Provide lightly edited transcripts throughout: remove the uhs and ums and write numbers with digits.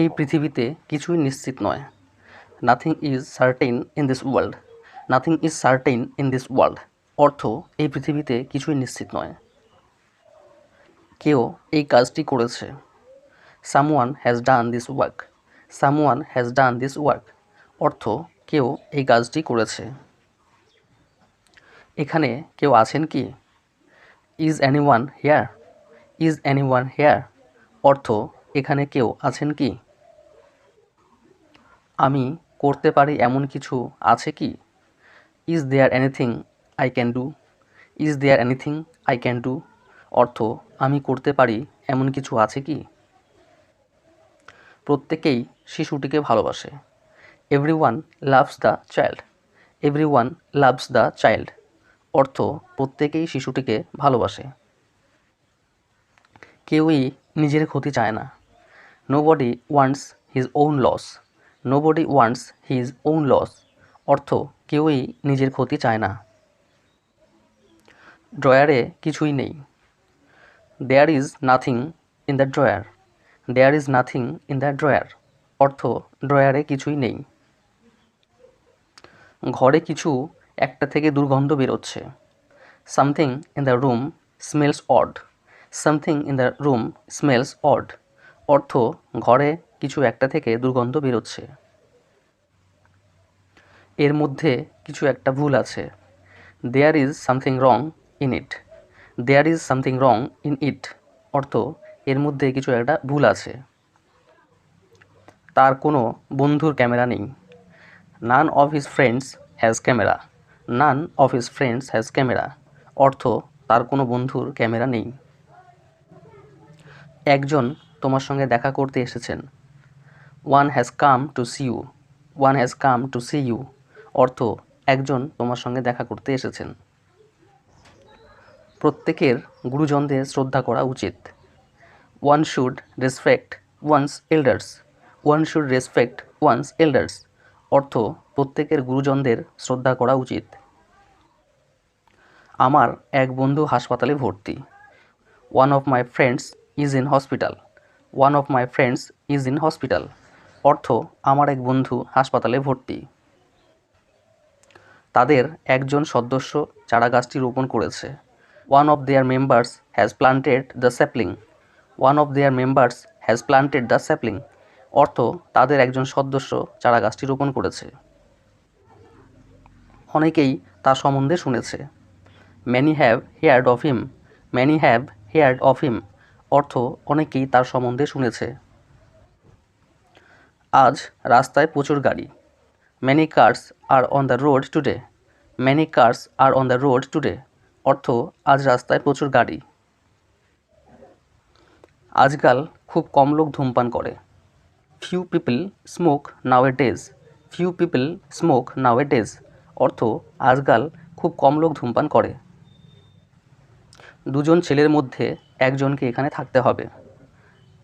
এই পৃথিবীতে কিছুই নিশ্চিত নয়। Nothing is certain in this world. Nothing is certain in this world অর্থ এই পৃথিবীতে কিছুই নিশ্চিত নয়। কেউ এই কাজটি করেছে। Someone has done this work. Someone has done this work অর্থ কেউ এই কাজটি করেছে। এখানে কেউ আছেন কি? Is anyone here. Is anyone here অর্থ এখানে কেউ আছেন কি? আমি করতে পারি এমন কিছু আছে কি? Is there anything I can do. Is there anything I can do অর্থ আমি করতে পারি এমন কিছু আছে কি? প্রত্যেকেই শিশুটিকে ভালোবাসে। Everyone loves the child. Everyone loves the child অর্থ প্রত্যেকেই শিশুটিকে ভালোবাসে। কেউই নিজের ক্ষতি চায় না। Nobody wants his own loss. Nobody wants his own loss অর্থ কেউই নিজের ক্ষতি চায় না। ড্রয়ারে কিছুই নেই। There is nothing in the drawer. There is nothing in the drawer অর্থ ড্রয়ারে কিছুই নেই। ঘরে কিছু একটা থেকে দুর্গন্ধ বেরোচ্ছে। Something in the room smells odd. Something in the room smells odd অর্থ ঘরে কিছু একটা থেকে দুর্গন্ধ বেরোচ্ছে। এর মধ্যে কিছু একটা ভুল আছে। There is something wrong in it. There is something wrong in it অর্থ এর মধ্যে কিছু একটা ভুল আছে। তার কোনো বন্ধুর ক্যামেরা নেই। None of his friends has camera. None of his friends has camera অর্থ তার কোনো বন্ধুর ক্যামেরা নেই। একজন তোমার সঙ্গে দেখা করতে এসেছেন। One has come to see you. One has come to see you অর্থ একজন তোমার সঙ্গে দেখা করতে এসেছেন। প্রত্যেকের গুরুজনদের শ্রদ্ধা করা উচিত। One should respect one's elders. One should respect one's elders অর্থ প্রত্যেকের গুরুজনদের শ্রদ্ধা করা উচিত। আমার এক বন্ধু হাসপাতালে ভর্তি। One of my friends is in hospital. One of my friends is in hospital অর্থ আমার এক বন্ধু হাসপাতালে ভর্তি। তাদের একজন সদস্য চারাগাছটি রোপণ করেছে। One of their members has planted the sapling. One of their members has planted the sapling অর্থ তাদের একজন সদস্য চারাগাছটি রোপণ করেছে। অনেকেই তার সম্বন্ধে শুনেছে। Many have heard of him. Many have heard of him অর্থ অনেকেই তার সম্বন্ধে শুনেছে। আজ রাস্তায় প্রচুর গাড়ি। Many cars are on the road today. Many cars are on the road today অর্থ আজ রাস্তায় প্রচুর গাড়ি। আজকাল খুব কম লোক ধূমপান করে। ফিউ পিপল স্মোক নাও এ ডেজ। ফিউ পিপল স্মোক নাও এ ডেজ অর্থ আজকাল খুব কম লোক ধূমপান করে। দুজন ছেলের মধ্যে একজনকে এখানে থাকতে হবে।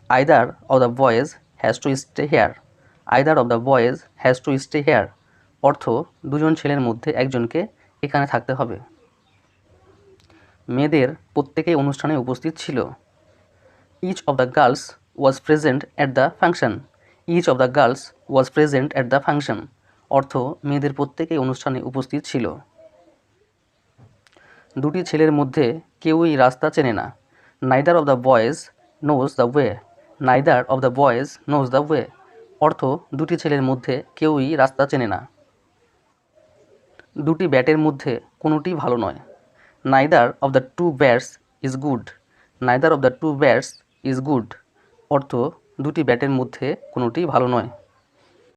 Either of the boys has to stay here. Either of the boys has to stay here অর্থ দুজন ছেলের মধ্যে একজনকে এখানে থাকতে হবে। মেয়েদের প্রত্যেকেই অনুষ্ঠানে উপস্থিত ছিল। Each of the girls was present at the function. Each of the girls was present at the function অর্থ মেয়েদের প্রত্যেকেই অনুষ্ঠানে উপস্থিত ছিল। দুটি ছেলের মধ্যে কেউই রাস্তা চেনে না। Neither of the boys knows the way. Neither of the boys knows the way অর্থ দুটি ছেলের মধ্যে কেউই রাস্তা চেনে না। দুটি ব্যাটের মধ্যে কোনোটি ভালো নয়। Neither of the two bats is good. Neither of the two bats is good অর্থ দুটি ব্যাটের মধ্যে কোনোটি ভালো নয়।